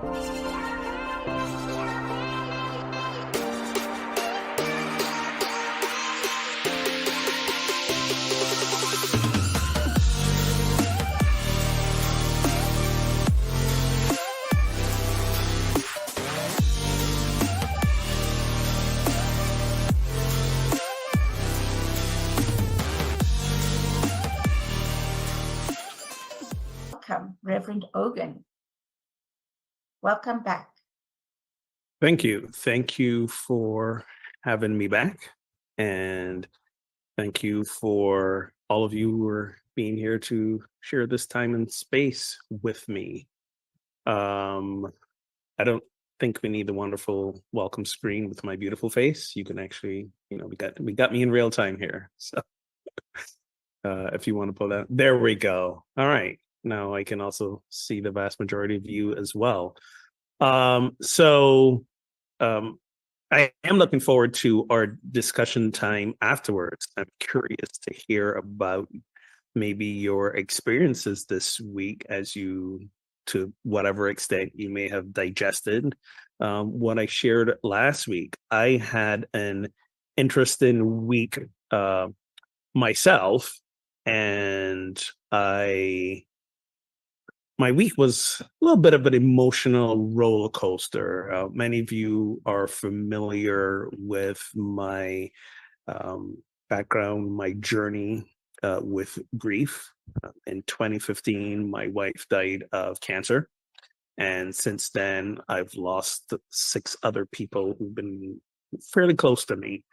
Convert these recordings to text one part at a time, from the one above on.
Welcome, Reverend Ogun. Welcome back. Thank you. Thank you for having me back. And thank you for all of you who are being here to share this time and space with me. I don't think we need the wonderful welcome screen with my beautiful face. You can actually, we got me in real time here. So if you want to pull that, there we go. All right. Now I can also see the vast majority of you as well. I am looking forward to our discussion time afterwards. I'm curious to hear about maybe your experiences this week as you, to whatever extent you may have digested what I shared last week. I had an interesting week myself, and my week was a little bit of an emotional roller coaster. Many of you are familiar with my background, my journey with grief. In 2015, my wife died of cancer. And since then, I've lost 6 other people who've been fairly close to me.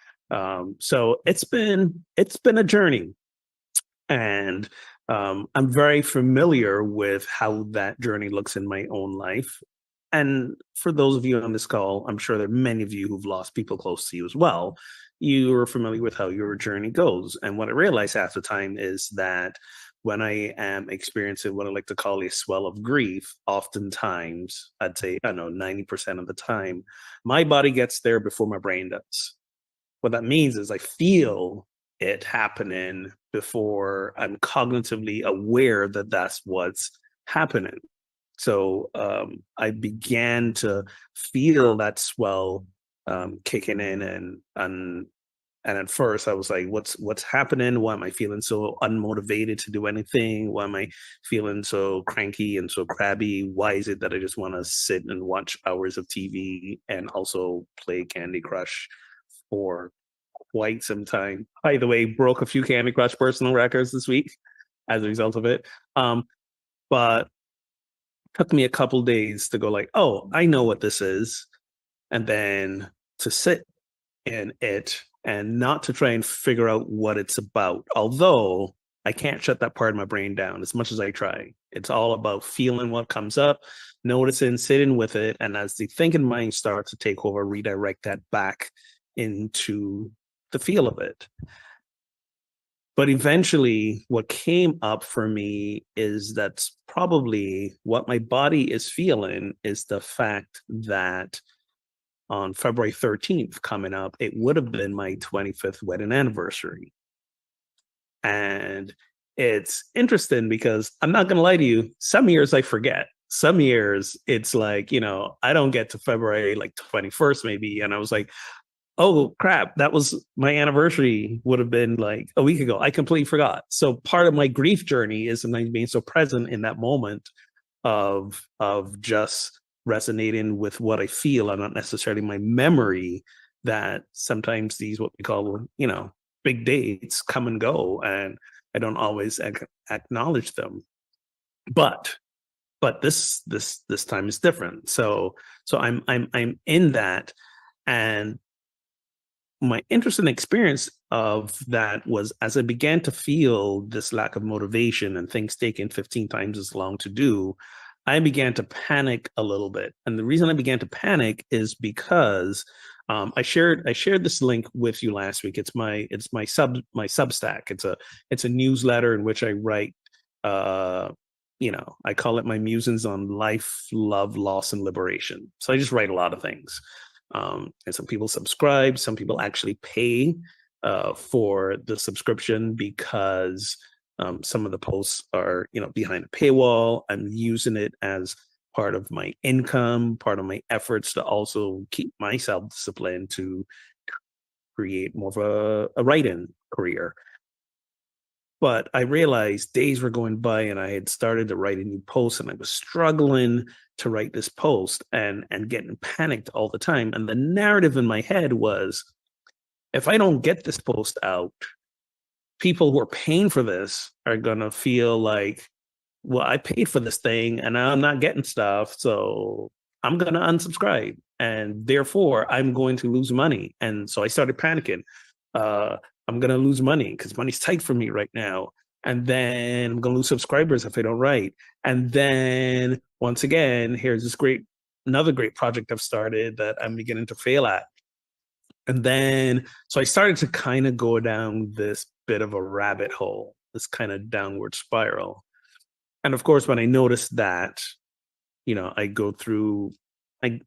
So it's been a journey. And I'm very familiar with how that journey looks in my own life. And for those of you on this call, I'm sure there are many of you who've lost people close to you as well. You are familiar with how your journey goes. And what I realize half the time is that when I am experiencing what I like to call a swell of grief, oftentimes, I'd say, 90% of the time, my body gets there before my brain does. What that means is I feel it happening before I'm cognitively aware that that's what's happening. So I began to feel that swell kicking in, and at first I was like, what's happening? Why am I feeling so unmotivated to do anything? Why am I feeling so cranky and so crabby? Why is it that I just want to sit and watch hours of TV and also play Candy Crush for quite some time? By the way, broke a few Candy Crush personal records this week as a result of it. But took me a couple days to go like, oh, I know what this is. And then to sit in it and not to try and figure out what it's about. Although I can't shut that part of my brain down as much as I try. It's all about feeling what comes up, noticing, sitting with it. And as the thinking mind starts to take over, redirect that back into the feel of it. But eventually what came up for me is that's probably what my body is feeling, is the fact that on February 13th coming up, it would have been my 25th wedding anniversary. And it's interesting because I'm not going to lie to you, some years I forget. Some years it's like, I don't get to February like 21st maybe. And I was like, oh crap, that was my anniversary, would have been like a week ago. I completely forgot. So part of my grief journey is sometimes being so present in that moment of just resonating with what I feel and not necessarily my memory, that sometimes these, what we call, big dates come and go, and I don't always acknowledge them. But this time is different. So I'm in that. And my interesting experience of that was as I began to feel this lack of motivation and things taking 15 times as long to do, I began to panic a little bit. And the reason I began to panic is because I shared this link with you last week. It's my Substack. It's a newsletter in which I write, I call it my musings on life, love, loss, and liberation. So I just write a lot of things. And some people subscribe, some people actually pay for the subscription because some of the posts are, behind a paywall. I'm using it as part of my income, part of my efforts to also keep myself disciplined to create more of a write-in career. But I realized days were going by and I had started to write a new post and I was struggling to write this post and getting panicked all the time. And the narrative in my head was, if I don't get this post out, people who are paying for this are going to feel like, well, I paid for this thing and I'm not getting stuff. So I'm going to unsubscribe. And therefore, I'm going to lose money. And so I started panicking. I'm going to lose money because money's tight for me right now. And then I'm going to lose subscribers if I don't write. And then once again, here's this another great project I've started that I'm beginning to fail at. And then, so I started to kind of go down this bit of a rabbit hole, this kind of downward spiral. And of course, when I noticed that, I go through, I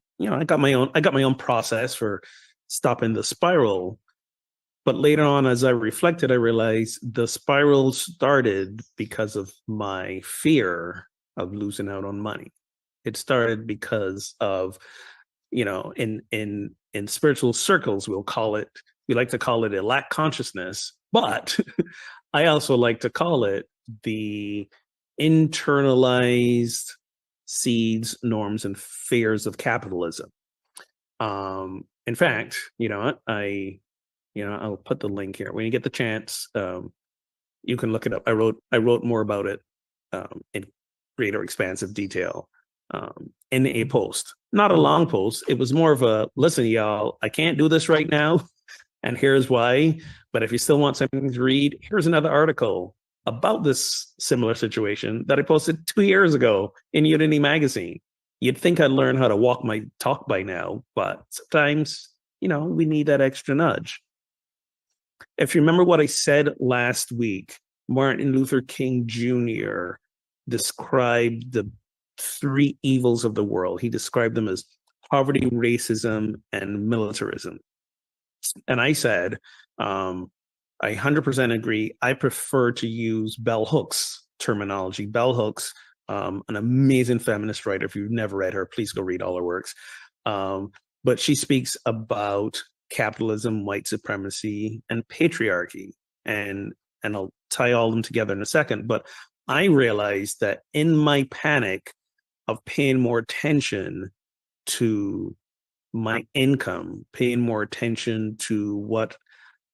got my own process for stopping the spiral. But later on, as I reflected, I realized the spiral started because of my fear of losing out on money. It started because of, in spiritual circles, we like to call it a lack consciousness, but I also like to call it the internalized seeds, norms, and fears of capitalism. In fact, I'll put the link here. When you get the chance, you can look it up. I wrote more about it in greater expansive detail in a post. Not a long post. It was more of a, listen, y'all, I can't do this right now, and here's why. But if you still want something to read, here's another article about this similar situation that I posted 2 years ago in Unity Magazine. You'd think I'd learn how to walk my talk by now, but sometimes, we need that extra nudge. If you remember what I said last week, Martin Luther King Jr. described the 3 evils of the world. He described them as poverty, racism, and militarism. And I said, I 100% agree. I prefer to use Bell Hooks terminology. Bell Hooks, an amazing feminist writer. If you've never read her, please go read all her works. But she speaks about capitalism, white supremacy, and patriarchy. And I'll tie all of them together in a second. But I realized that in my panic of paying more attention to my income, paying more attention to what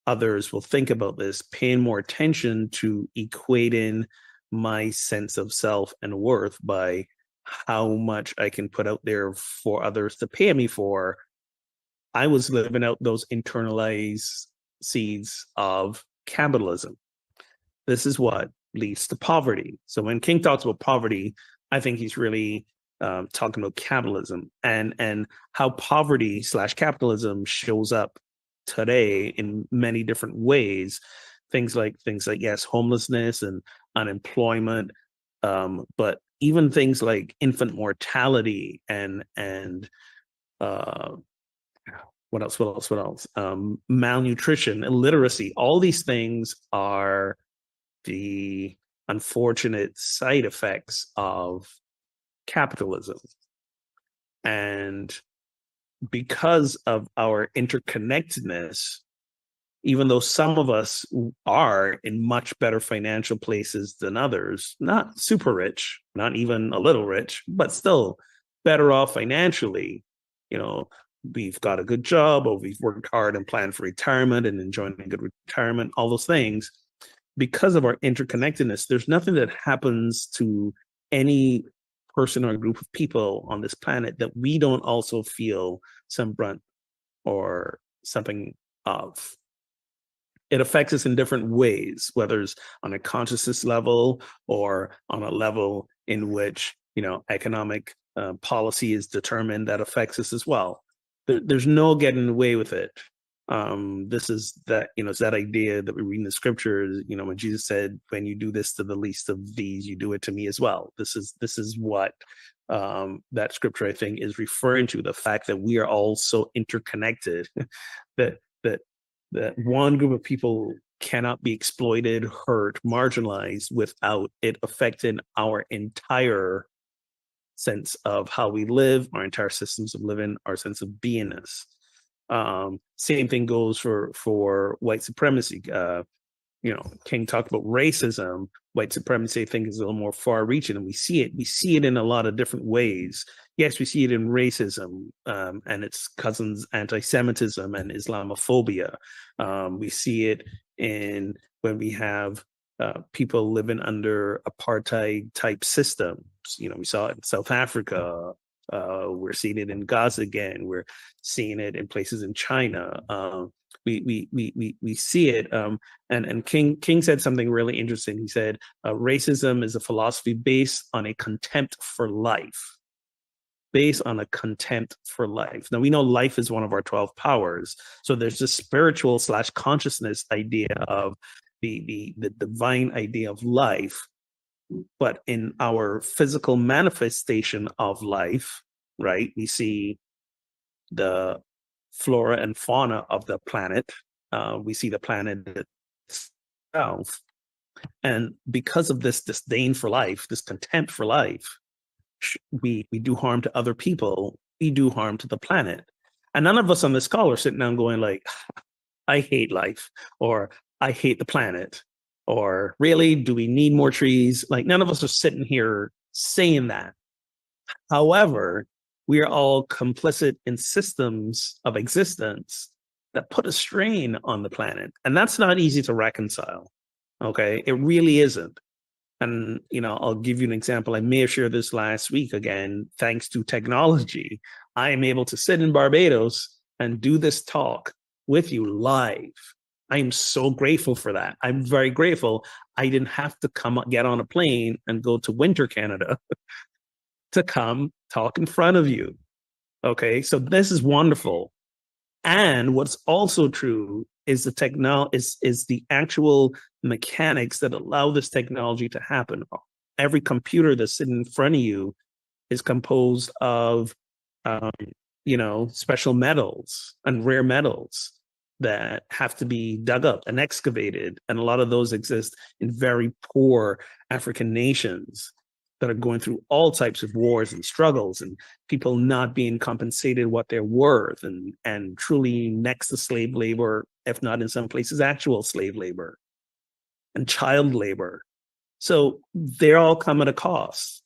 others will think about this, paying more attention to equating my sense of self and worth by how much I can put out there for others to pay me for, I was living out those internalized seeds of capitalism. This is what leads to poverty. So when King talks about poverty, I think he's really talking about capitalism and how poverty / capitalism shows up today in many different ways. Things like yes, homelessness and unemployment, but even things like infant mortality and what else? Malnutrition, illiteracy. All these things are the unfortunate side effects of capitalism. And because of our interconnectedness, even though some of us are in much better financial places than others, not super rich, not even a little rich, but still better off financially, we've got a good job, or we've worked hard and planned for retirement and enjoying a good retirement, all those things. Because of our interconnectedness, there's nothing that happens to any person or group of people on this planet that we don't also feel some brunt or something of. It affects us in different ways, whether it's on a consciousness level or on a level in which, economic policy is determined that affects us as well. There's no getting away with it. This is that, it's that idea that we read in the scriptures, when Jesus said, when you do this to the least of these, you do it to me as well. This is what that scripture, I think, is referring to, the fact that we are all so interconnected that one group of people cannot be exploited, hurt, marginalized without it affecting our entire sense of how we live, our entire systems of living, our sense of beingness. Same thing goes for white supremacy. King talked about racism. White supremacy, I think, is a little more far-reaching, and we see it. We see it in a lot of different ways. Yes, we see it in racism and its cousins, anti-Semitism and Islamophobia. We see it in when we have people living under apartheid-type systems. We saw it in South Africa. We're seeing it in Gaza again. We're seeing it in places in China. We see it. And King said something really interesting. He said, racism is a philosophy based on a contempt for life. Based on a contempt for life. Now, we know life is one of our 12 powers. So there's this spiritual / consciousness idea of the divine idea of life. But in our physical manifestation of life, right, we see the flora and fauna of the planet. We see the planet itself. And because of this disdain for life, this contempt for life, we do harm to other people. We do harm to the planet. And none of us on this call are sitting down going like, I hate life, or I hate the planet, or really, do we need more trees? Like, none of us are sitting here saying that. However, we are all complicit in systems of existence that put a strain on the planet. And that's not easy to reconcile. Okay, it really isn't. And, I'll give you an example. I may have shared this last week again, thanks to technology. I am able to sit in Barbados and do this talk with you live. I am so grateful for that. I'm very grateful. I didn't have to get on a plane and go to winter Canada to come talk in front of you. Okay, so this is wonderful. And what's also true is is the actual mechanics that allow this technology to happen. Every computer that's sitting in front of you is composed of, special metals and rare metals that have to be dug up and excavated. And a lot of those exist in very poor African nations that are going through all types of wars and struggles, and people not being compensated what they're worth, and truly next to slave labor, if not in some places actual slave labor and child labor. So they're all come at a cost.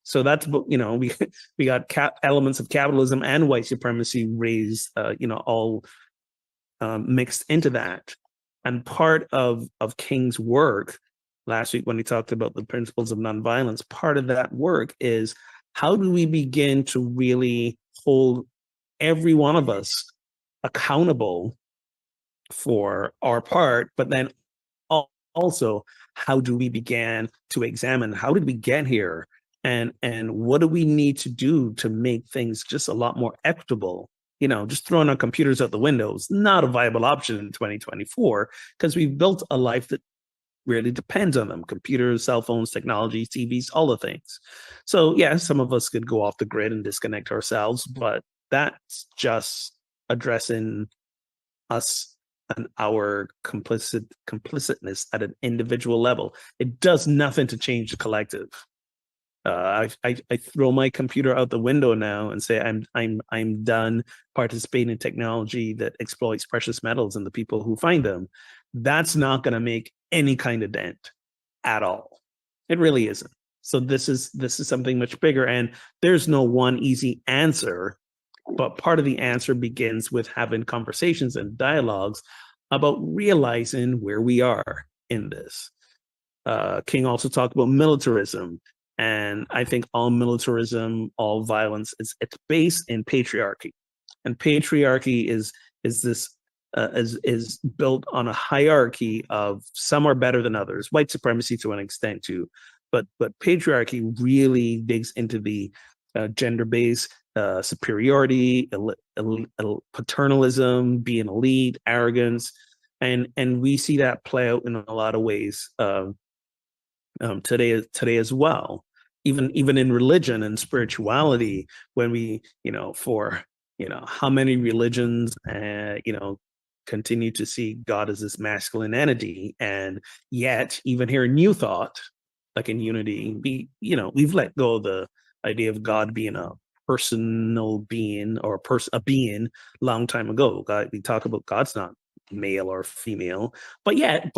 So that's, we got elements of capitalism and white supremacy raised, all mixed into that. And part of King's work last week, when he talked about the principles of nonviolence, part of that work is, how do we begin to really hold every one of us accountable for our part, but then also, how do we begin to examine, how did we get here, and what do we need to do to make things just a lot more equitable? Just throwing our computers out the window is not a viable option in 2024, because we've built a life that really depends on them: computers, cell phones, technology, TVs, all the things. So yeah, some of us could go off the grid and disconnect ourselves, but that's just addressing us and our complicitness at an individual level. It does nothing to change the collective. I throw my computer out the window now and say I'm done participating in technology that exploits precious metals and the people who find them. That's not going to make any kind of dent at all. It really isn't. So this is something much bigger, and there's no one easy answer. But part of the answer begins with having conversations and dialogues about realizing where we are in this. King also talked about militarism. And I think all militarism, all violence, it's based in patriarchy, and patriarchy is built on a hierarchy of some are better than others. White supremacy to an extent too, but patriarchy really digs into the gender-based superiority, paternalism, being elite, arrogance, and we see that play out in a lot of ways today as well. Even in religion and spirituality, when we, how many religions, continue to see God as this masculine entity, and yet even here in New Thought, like in Unity, we've let go of the idea of God being a personal being or a being long time ago. God, we talk about God's not male or female, but yet,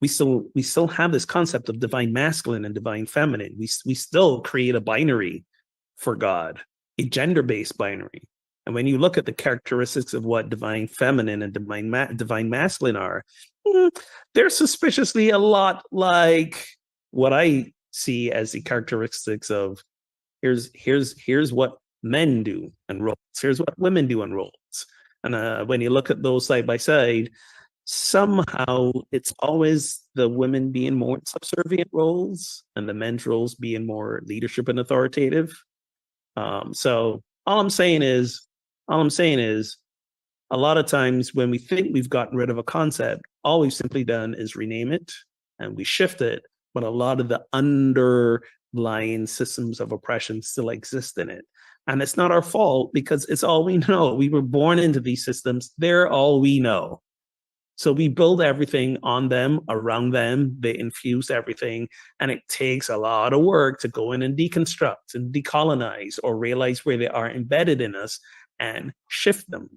we still have this concept of divine masculine and divine feminine. We still create a binary for God, a gender-based binary. And when you look at the characteristics of what divine feminine and divine masculine are, they're suspiciously a lot like what I see as the characteristics of here's what men do and roles. Here's what women do and roles. And when you look at those side by side, somehow it's always the women being more subservient roles and the men's roles being more leadership and authoritative. So all I'm saying is, a lot of times when we think we've gotten rid of a concept, all we've simply done is rename it and we shift it, but a lot of the underlying systems of oppression still exist in it. And it's not our fault because it's all we know. We were born into these systems. They're all we know. So we build everything on them, around them. They infuse everything. And it takes a lot of work to go in and deconstruct and decolonize or realize where they are embedded in us and shift them.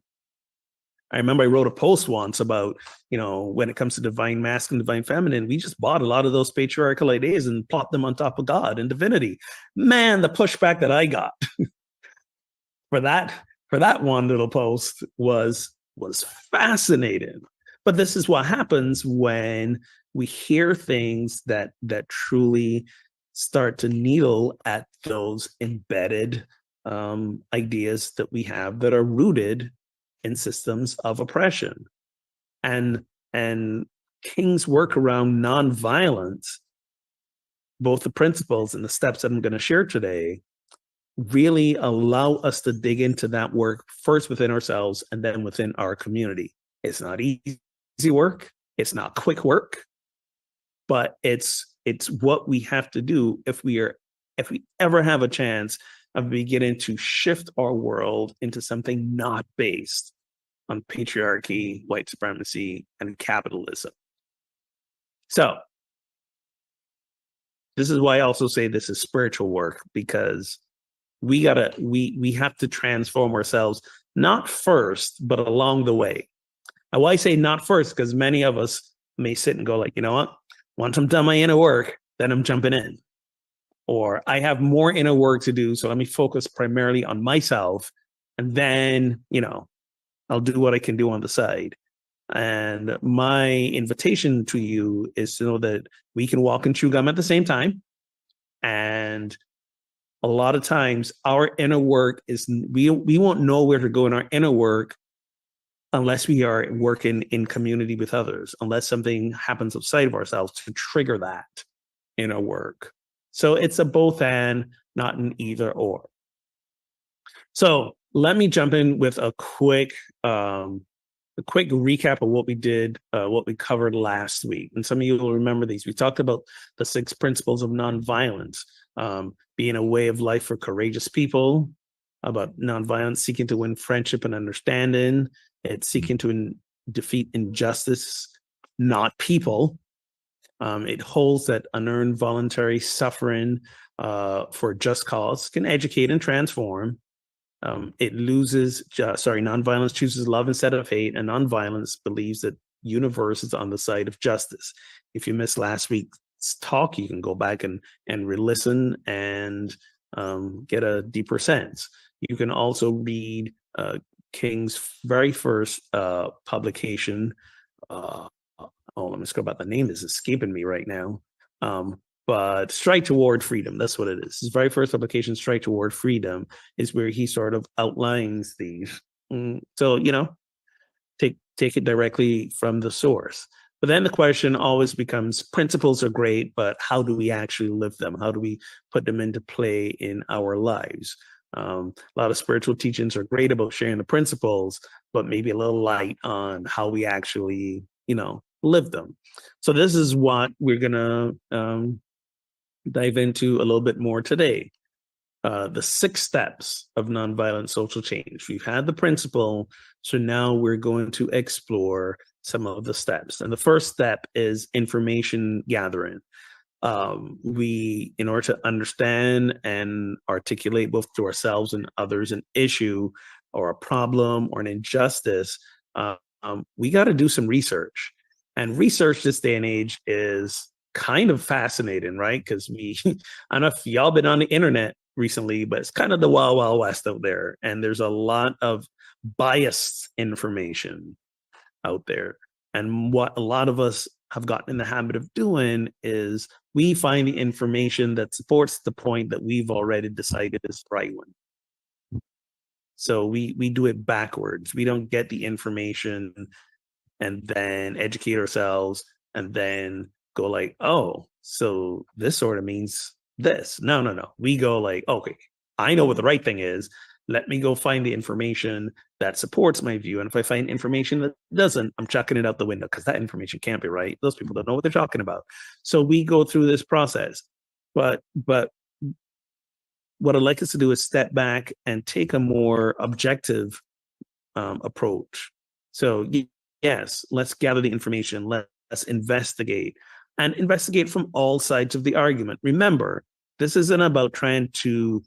I remember I wrote a post once about, when it comes to divine masculine, divine feminine, we just bought a lot of those patriarchal ideas and plopped them on top of God and divinity. Man, the pushback that I got for that one little post was fascinating. But this is what happens when we hear things that truly start to needle at those embedded ideas that we have that are rooted in systems of oppression. And King's work around nonviolence, both the principles and the steps that I'm going to share today, really allow us to dig into that work first within ourselves and then within our community. It's not easy work. It's not quick work, but it's what we have to do if we ever have a chance of beginning to shift our world into something not based on patriarchy, white supremacy, and capitalism. So this is why I also say this is spiritual work, because we have to transform ourselves, not first, but along the way. And why I say not first, because many of us may sit and go like, you know what, once I'm done my inner work, then I'm jumping in. Or I have more inner work to do, so let me focus primarily on myself, and then, I'll do what I can do on the side. And my invitation to you is to know that we can walk and chew gum at the same time. And a lot of times our inner work is, we won't know where to go in our inner work unless we are working in community with others, unless something happens outside of ourselves to trigger that inner work. So it's a both and, not an either or. So let me jump in with a quick recap of what we did, what we covered last week. And some of you will remember these. We talked about the 6 principles of nonviolence, being a way of life for courageous people, about nonviolence seeking to win friendship and understanding. It's seeking to defeat injustice, not people. It holds that unearned voluntary suffering for a just cause can educate and transform. Nonviolence chooses love instead of hate, and nonviolence believes that universe is on the side of justice. If you missed last week's talk, you can go back and re-listen and get a deeper sense. You can also read King's very first publication. Let me scroll back. The name is escaping me right now. But Strike Toward Freedom, that's what it is. His very first publication, Strike Toward Freedom, is where he sort of outlines these. So, take it directly from the source. But then the question always becomes, principles are great, but how do we actually live them? How do we put them into play in our lives? A lot of spiritual teachings are great about sharing the principles, but maybe a little light on how we actually, live them. So this is what we're going to dive into a little bit more today. The 6 steps of nonviolent social change. We've had the principle, so now we're going to explore some of the steps. And the first step is information gathering. In order to understand and articulate both to ourselves and others an issue or a problem or an injustice, we got to do some research. And research this day and age is kind of fascinating, right? Because I don't know if y'all been on the internet recently, but it's kind of the wild, wild west out there. And there's a lot of biased information out there. And what a lot of us have gotten in the habit of doing is we find the information that supports the point that we've already decided is the right one. So we do it backwards. We don't get the information and then educate ourselves and then go like, oh, so this sort of means this. No. We go like, okay, I know what the right thing is. Let me go find the information that supports my view. And if I find information that doesn't, I'm chucking it out the window because that information can't be right. Those people don't know what they're talking about. So we go through this process. But what I'd like us to do is step back and take a more objective approach. So yes, let's gather the information. Let's investigate and investigate from all sides of the argument. Remember, this isn't about trying to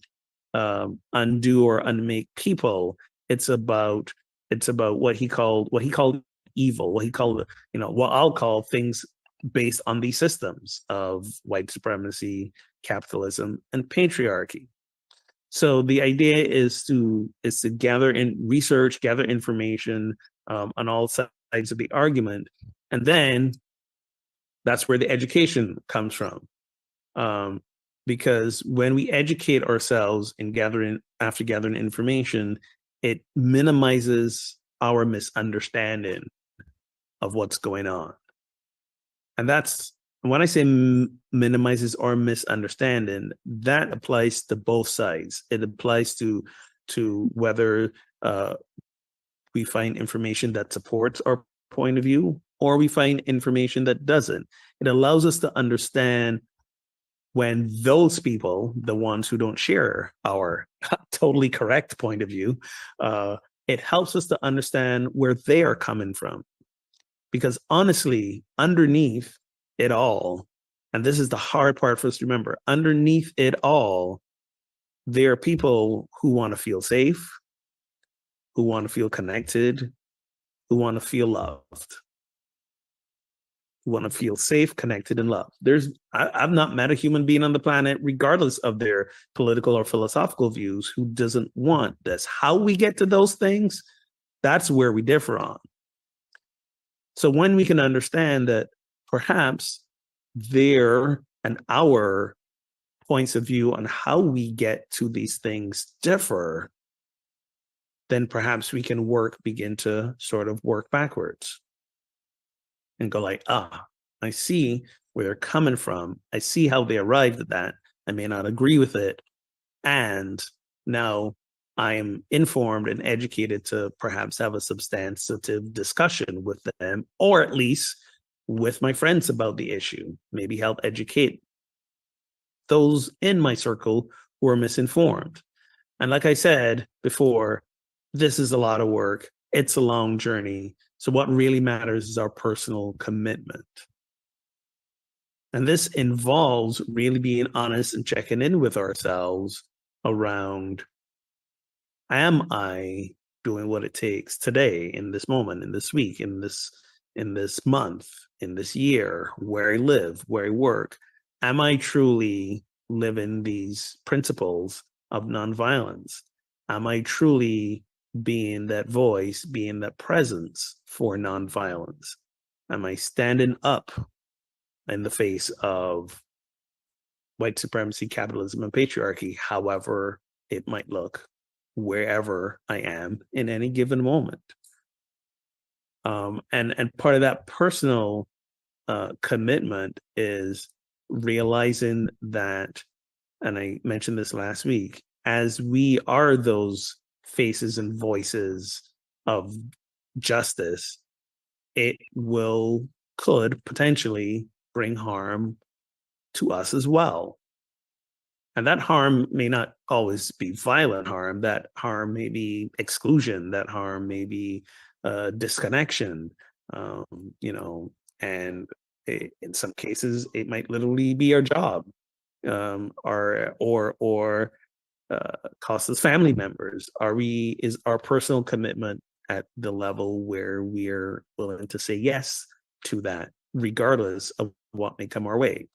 undo or unmake people. It's about what he called evil, what he called, what I'll call things based on these systems of white supremacy, capitalism, and patriarchy. So the idea is to gather in research, gather information on all sides of the argument, and then that's where the education comes from. Because when we educate ourselves and after gathering information, it minimizes our misunderstanding of what's going on. And that's when I say minimizes our misunderstanding, that applies to both sides. It applies to whether we find information that supports our point of view or we find information that doesn't. It allows us to understand when those people, the ones who don't share our totally correct point of view, it helps us to understand where they are coming from. Because honestly, underneath it all, and this is the hard part for us to remember, underneath it all, there are people who want to feel safe, who want to feel connected, who want to feel loved. Want to feel safe, connected, and loved. I've not met a human being on the planet, regardless of their political or philosophical views, who doesn't want this. How we get to those things, that's where we differ on. So when we can understand that perhaps their and our points of view on how we get to these things differ, then perhaps we can begin to sort of work backwards. And go like, I see where they're coming from. I see how they arrived at that. I may not agree with it. And now I'm informed and educated to perhaps have a substantive discussion with them, or at least with my friends about the issue. Maybe help educate those in my circle who are misinformed. And like I said before, this is a lot of work. It's a long journey. So what really matters is our personal commitment. And this involves really being honest and checking in with ourselves around, am I doing what it takes today, in this moment, in this week, in this month, in this year, where I live, where I work? Am I truly living these principles of nonviolence? Am I truly being that voice, being that presence for nonviolence? Am I standing up in the face of white supremacy, capitalism, and patriarchy, however it might look, wherever I am in any given moment? And part of that personal commitment is realizing that, and I mentioned this last week, as we are those faces and voices of justice, it could potentially bring harm to us as well. And that harm may not always be violent harm. That harm may be exclusion. That harm may be disconnection, and in some cases, it might literally be our job, or cost us family members. Is our personal commitment at the level where we're willing to say yes to that, regardless of what may come our way?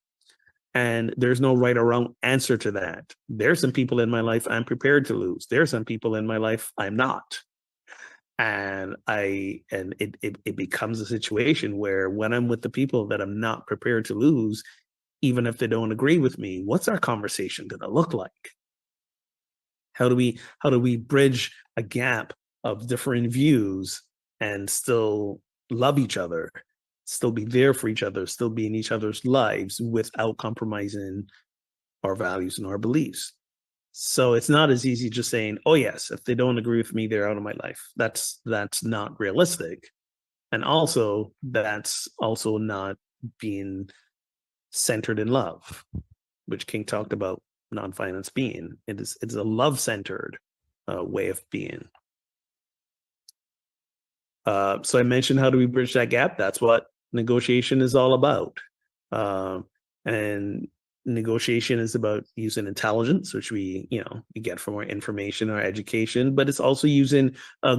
And there's no right or wrong answer to that. There's some people in my life I'm prepared to lose. There's some people in my life I'm not. And it becomes a situation where when I'm with the people that I'm not prepared to lose, even if they don't agree with me, what's our conversation going to look like? How do we bridge a gap of different views and still love each other, still be there for each other, still be in each other's lives without compromising our values and our beliefs? So it's not as easy just saying, "Oh yes, if they don't agree with me, they're out of my life." That's not realistic, and also that's also not being centered in love, which King talked about non-violence being. It's a love-centered way of being. So I mentioned, how do we bridge that gap? That's what negotiation is all about. And negotiation is about using intelligence, which we get from our information, our education, but it's also using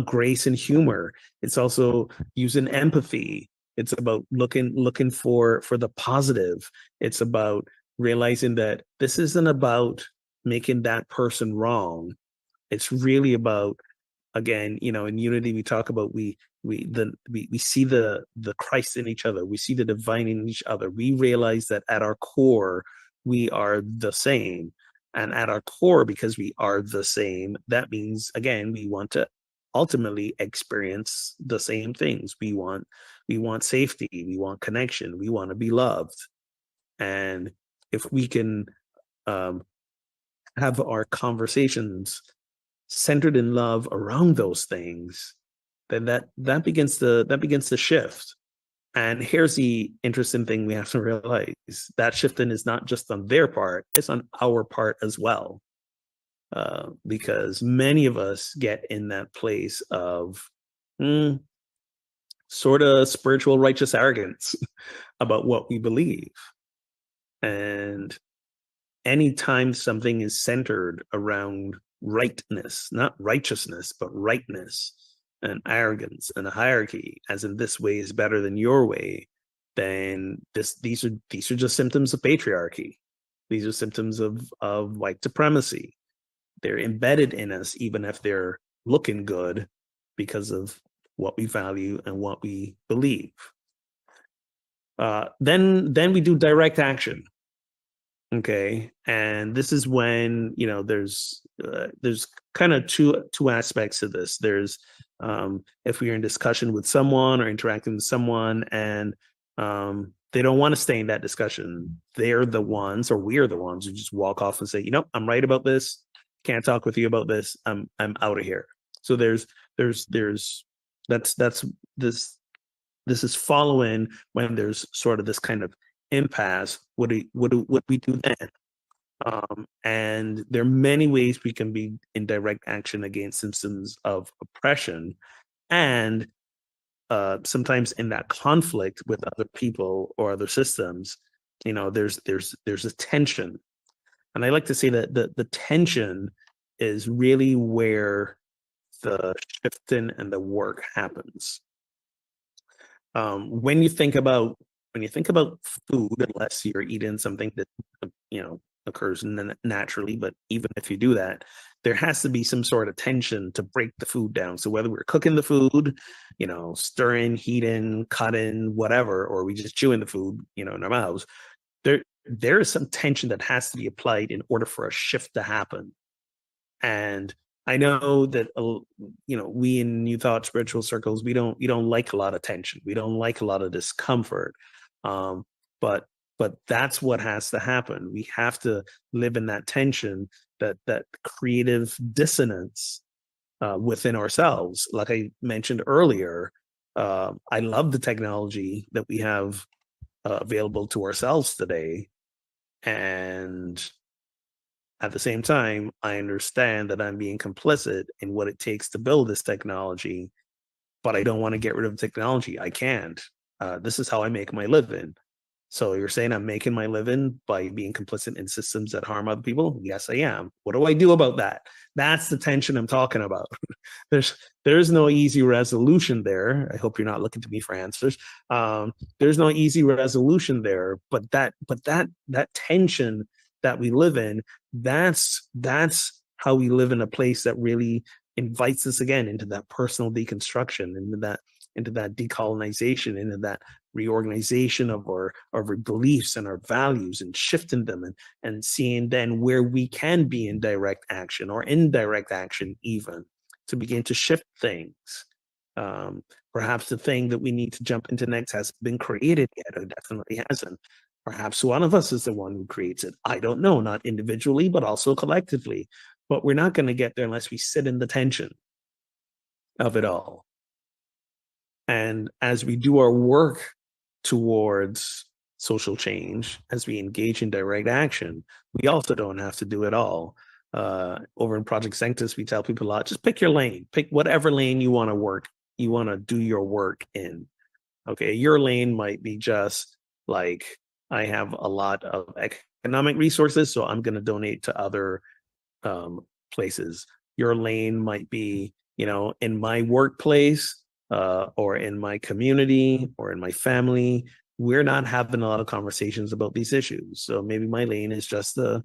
grace and humor. It's also using empathy. It's about looking for the positive. It's about realizing that this isn't about making that person wrong. It's really about, again, in unity we talk about, we see the Christ in each other. We see the divine in each other. We realize that at our core we are the same, and at our core, because we are the same, that means, again, we want to ultimately experience the same things. We want safety, we want connection, we want to be loved. And if we can have our conversations centered in love around those things, then that begins to shift. And here's the interesting thing we have to realize: that shifting is not just on their part, it's on our part as well. Because many of us get in that place of sort of spiritual righteous arrogance about what we believe. And anytime something is centered around rightness, not righteousness, but rightness, and arrogance and a hierarchy, as in this way is better than your way, then these are just symptoms of patriarchy. These are symptoms of white supremacy. They're embedded in us, even if they're looking good, because of what we value and what we believe. Then we do direct action. Okay, and this is when there's kind of two aspects to this. There's if we're in discussion with someone or interacting with someone, and they don't want to stay in that discussion, they're the ones, or we're the ones, who just walk off and say, I'm right about this. Can't talk with you about this. I'm out of here. So there's that's this is following when there's sort of this kind of impasse. What do we do then? And there are many ways we can be in direct action against systems of oppression, and sometimes in that conflict with other people or other systems, there's a tension. And I like to say that the tension is really where the shifting and the work happens. When you think about food, unless you're eating something that occurs naturally, but even if you do that, there has to be some sort of tension to break the food down. So whether we're cooking the food, stirring, heating, cutting, whatever, or we just chewing the food, in our mouths, there is some tension that has to be applied in order for a shift to happen. And I know that we in New Thought spiritual circles, we don't like a lot of tension. We don't like a lot of discomfort. But that's what has to happen. We have to live in that tension, that creative dissonance within ourselves. Like I mentioned earlier, I love the technology that we have available to ourselves today, and at the same time, I understand that I'm being complicit in what it takes to build this technology, but I don't want to get rid of the technology. I can't. This is how I make my living. So you're saying I'm making my living by being complicit in systems that harm other people? Yes, I am. What do I do about that? That's the tension I'm talking about. there's no easy resolution there. I hope you're not looking to me for answers. There's no easy resolution there, but that tension that we live in, that's how we live in a place that really invites us again into that personal deconstruction, into that decolonization, into that reorganization of our beliefs and our values, and shifting them, and seeing then where we can be in direct action or indirect action, even to begin to shift things. Perhaps the thing that we need to jump into next hasn't been created yet. It definitely hasn't. Perhaps one of us is the one who creates it. I don't know, not individually, but also collectively. But we're not going to get there unless we sit in the tension of it all. And as we do our work towards social change, as we engage in direct action, we also don't have to do it all. Over in Project Sanctus, we tell people a lot, just pick your lane, pick whatever lane you want to do your work in. Okay, your lane might be just like, I have a lot of economic resources, so I'm going to donate to other places. Your lane might be, in my workplace, or in my community, or in my family, we're not having a lot of conversations about these issues. So maybe my lane is just to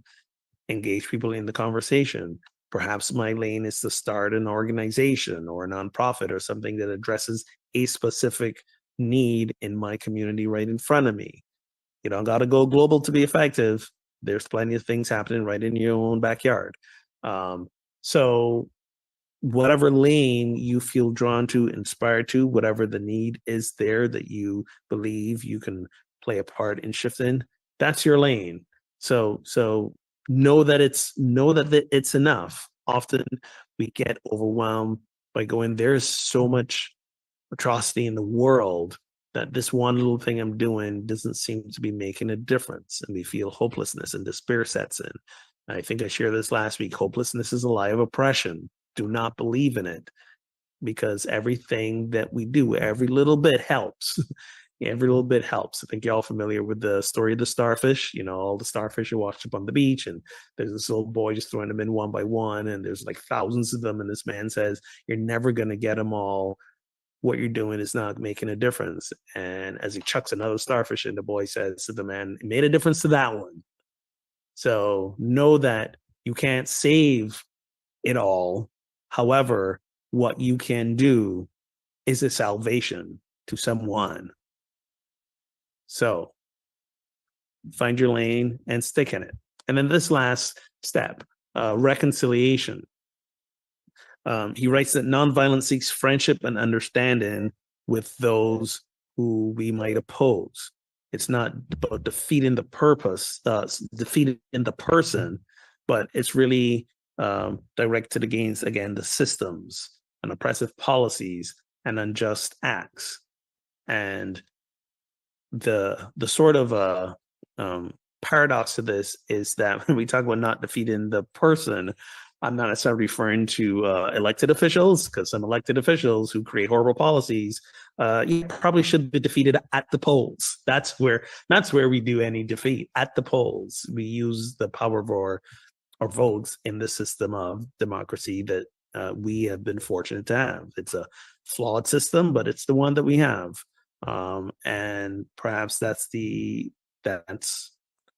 engage people in the conversation. Perhaps my lane is to start an organization or a nonprofit or something that addresses a specific need in my community right in front of me. You don't got to go global to be effective. There's plenty of things happening right in your own backyard. So whatever lane you feel drawn to, inspired to, whatever the need is there that you believe you can play a part in shifting, that's your lane. So know that it's enough. Often we get overwhelmed by going, there's so much atrocity in the world that this one little thing I'm doing doesn't seem to be making a difference, and we feel hopelessness and despair sets in. I think I shared this last week. Hopelessness is a lie of oppression. Do not believe in it, because everything that we do, every little bit helps. Every little bit helps. I think you're all familiar with the story of the starfish. All the starfish are washed up on the beach, and there's this little boy just throwing them in one by one, and there's like thousands of them. And this man says, "You're never going to get them all. What you're doing is not making a difference." And as he chucks another starfish in, the boy says to the man, "It made a difference to that one." So know that you can't save it all. However, what you can do is a salvation to someone. So find your lane and stick in it. And then this last step, reconciliation. He writes that nonviolence seeks friendship and understanding with those who we might oppose. It's not about defeating the purpose, defeating the person, but it's really directed against, again, the systems and oppressive policies and unjust acts. And the sort of paradox to this is that when we talk about not defeating the person, I'm not necessarily referring to elected officials, because some elected officials who create horrible policies probably should be defeated at the polls. That's where we do any defeat, at the polls. We use the power of our votes in the system of democracy that we have been fortunate to have. It's a flawed system, but it's the one that we have. And perhaps that's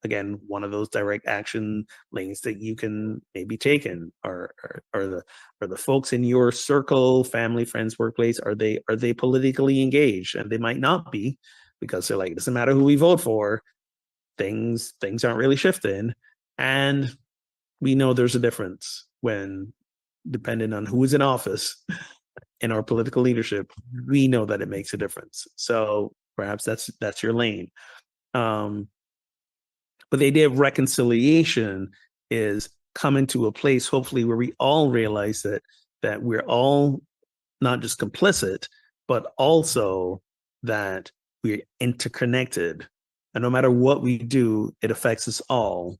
again one of those direct action lanes that you can maybe take in. Are the folks in your circle, family, friends, workplace, are they politically engaged? And they might not be, because they're like, it doesn't matter who we vote for, things aren't really shifting. And we know there's a difference when, depending on who is in office in our political leadership, we know that it makes a difference. So perhaps that's your lane. But the idea of reconciliation is coming to a place, hopefully, where we all realize that we're all not just complicit, but also that we're interconnected. And no matter what we do, it affects us all.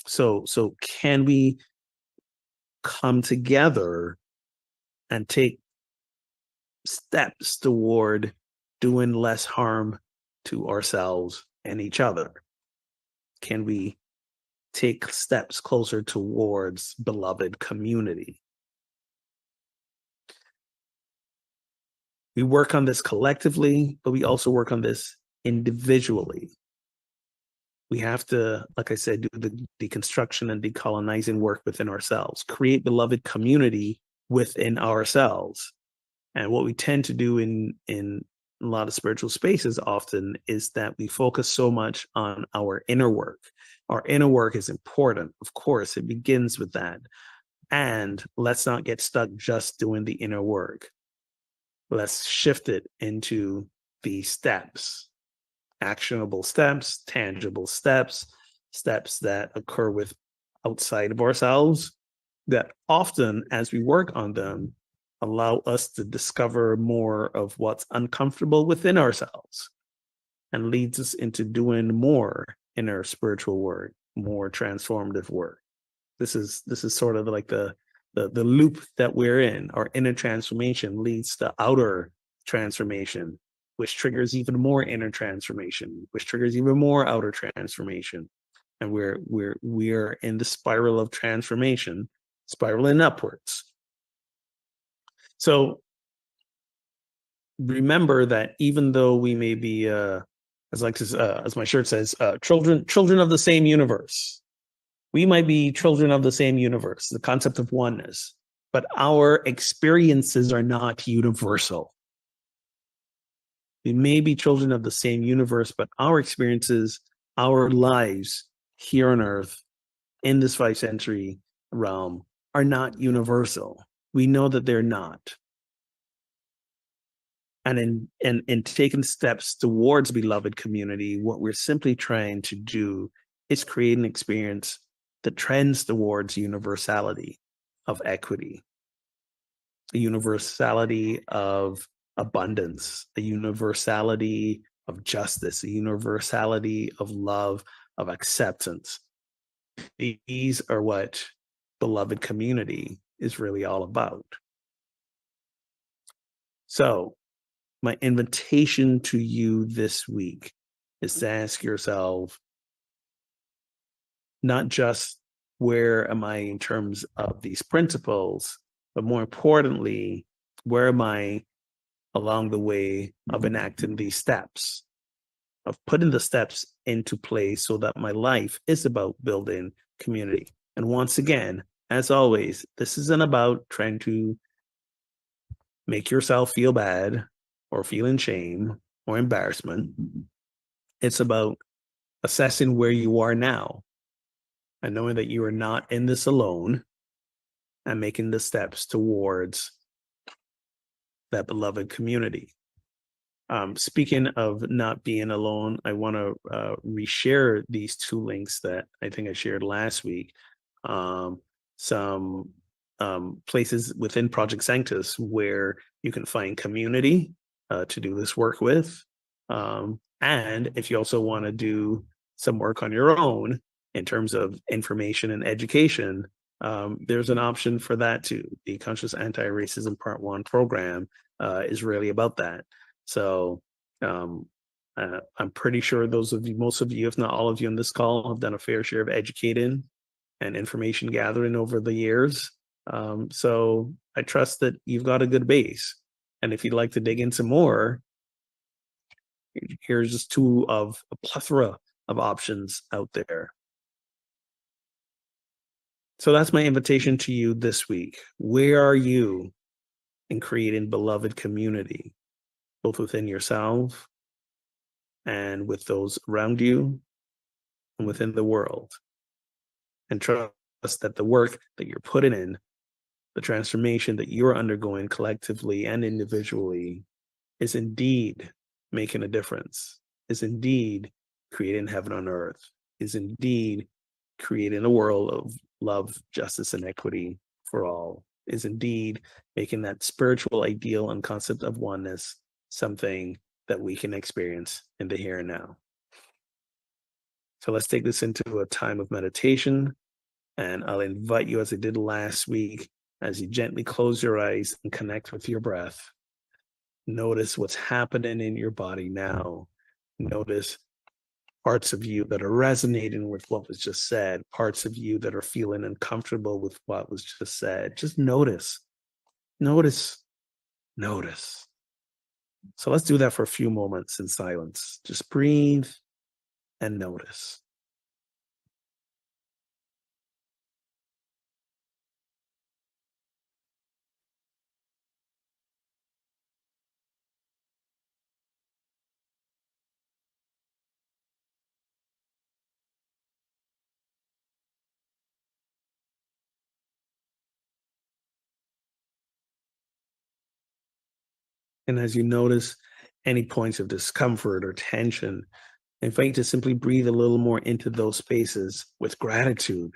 So can we come together and take steps toward doing less harm to ourselves and each other? Can we take steps closer towards beloved community? We work on this collectively, but we also work on this individually. We have to, like I said, do the deconstruction and decolonizing work within ourselves, create beloved community within ourselves. And what we tend to do in a lot of spiritual spaces often is that we focus so much on our inner work. Our inner work is important. Of course, it begins with that. And let's not get stuck just doing the inner work. Let's shift it into the steps, actionable steps, tangible steps, steps that occur with outside of ourselves that often, as we work on them, allow us to discover more of what's uncomfortable within ourselves and leads us into doing more inner spiritual work, more transformative work. This is sort of like the loop that we're in. Our inner transformation leads to outer transformation, which triggers even more inner transformation, which triggers even more outer transformation. And we're in the spiral of transformation, spiraling upwards. So remember that even though we may be, as my shirt says, children of the same universe, we might be children of the same universe, the concept of oneness, but our experiences are not universal. We may be children of the same universe, but our experiences, our lives here on Earth, in this 5th century realm, are not universal. We know that they're not. And in taking steps towards beloved community, what we're simply trying to do is create an experience that trends towards universality of equity, a universality of abundance, a universality of justice, a universality of love, of acceptance. These are what beloved community is really all about. So, my invitation to you this week is to ask yourself, not just where am I in terms of these principles, but more importantly, where am I along the way of enacting these steps, of putting the steps into place so that my life is about building community. And once again, as always, this isn't about trying to make yourself feel bad or feel in shame or embarrassment. It's about assessing where you are now and knowing that you are not in this alone and making the steps towards that beloved community. Speaking of not being alone, I want to reshare these 2 links that I think I shared last week. Some places within Project Sanctus where you can find community to do this work with. And if you also want to do some work on your own in terms of information and education, there's an option for that too. The Conscious Anti-Racism Part 1 program is really about that. So I'm pretty sure most of you, if not all of you on this call, have done a fair share of educating and information gathering over the years. So I trust that you've got a good base. And if you'd like to dig in some more, here's just 2 of a plethora of options out there. So that's my invitation to you this week. Where are you in creating beloved community, both within yourself and with those around you and within the world? And trust that the work that you're putting in, the transformation that you're undergoing collectively and individually, is indeed making a difference, is indeed creating heaven on earth, is indeed creating a world of love, justice, and equity for all, is indeed making that spiritual ideal and concept of oneness something that we can experience in the here and now. So let's take this into a time of meditation, and I'll invite you, as I did last week, as you gently close your eyes and connect with your breath. Notice what's happening in your body now. Notice parts of you that are resonating with what was just said, parts of you that are feeling uncomfortable with what was just said. Just notice, notice, notice. So let's do that for a few moments in silence. Just breathe and notice. And as you notice any points of discomfort or tension, I invite you to simply breathe a little more into those spaces with gratitude,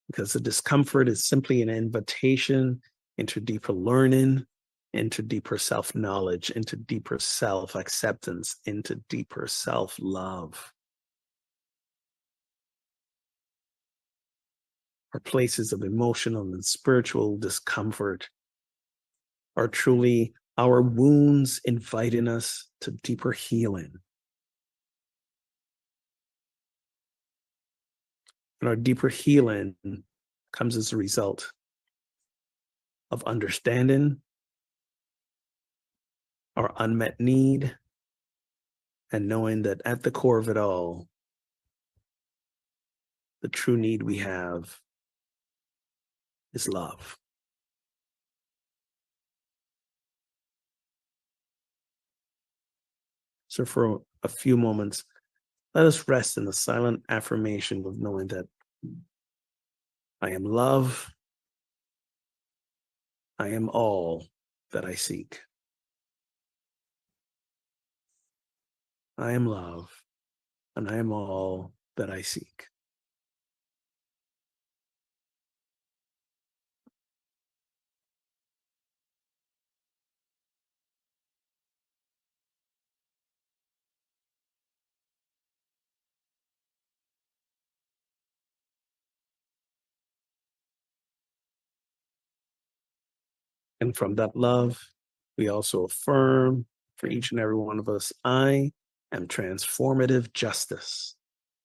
because the discomfort is simply an invitation into deeper learning, into deeper self-knowledge, into deeper self-acceptance, into deeper self-love. Our places of emotional and spiritual discomfort are truly our wounds inviting us to deeper healing. And our deeper healing comes as a result of understanding our unmet need and knowing that at the core of it all, the true need we have is love. So for a few moments, let us rest in the silent affirmation of knowing that I am love. I am all that I seek. I am love, and I am all that I seek. And from that love, we also affirm for each and every one of us, I am transformative justice.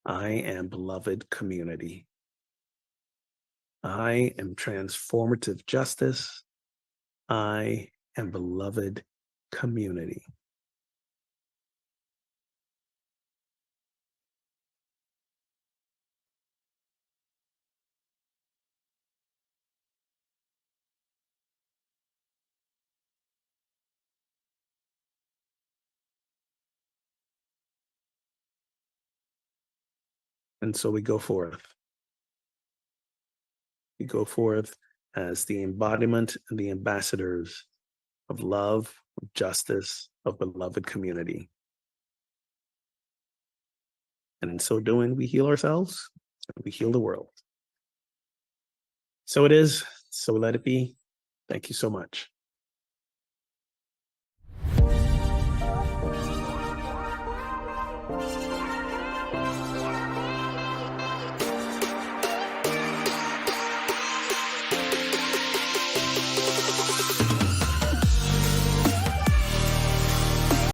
I am beloved community. I am transformative justice. I am beloved community. And so we go forth. We go forth as the embodiment and the ambassadors of love, of justice, of beloved community. And in so doing, we heal ourselves, and we heal the world. So it is, so let it be. Thank you so much.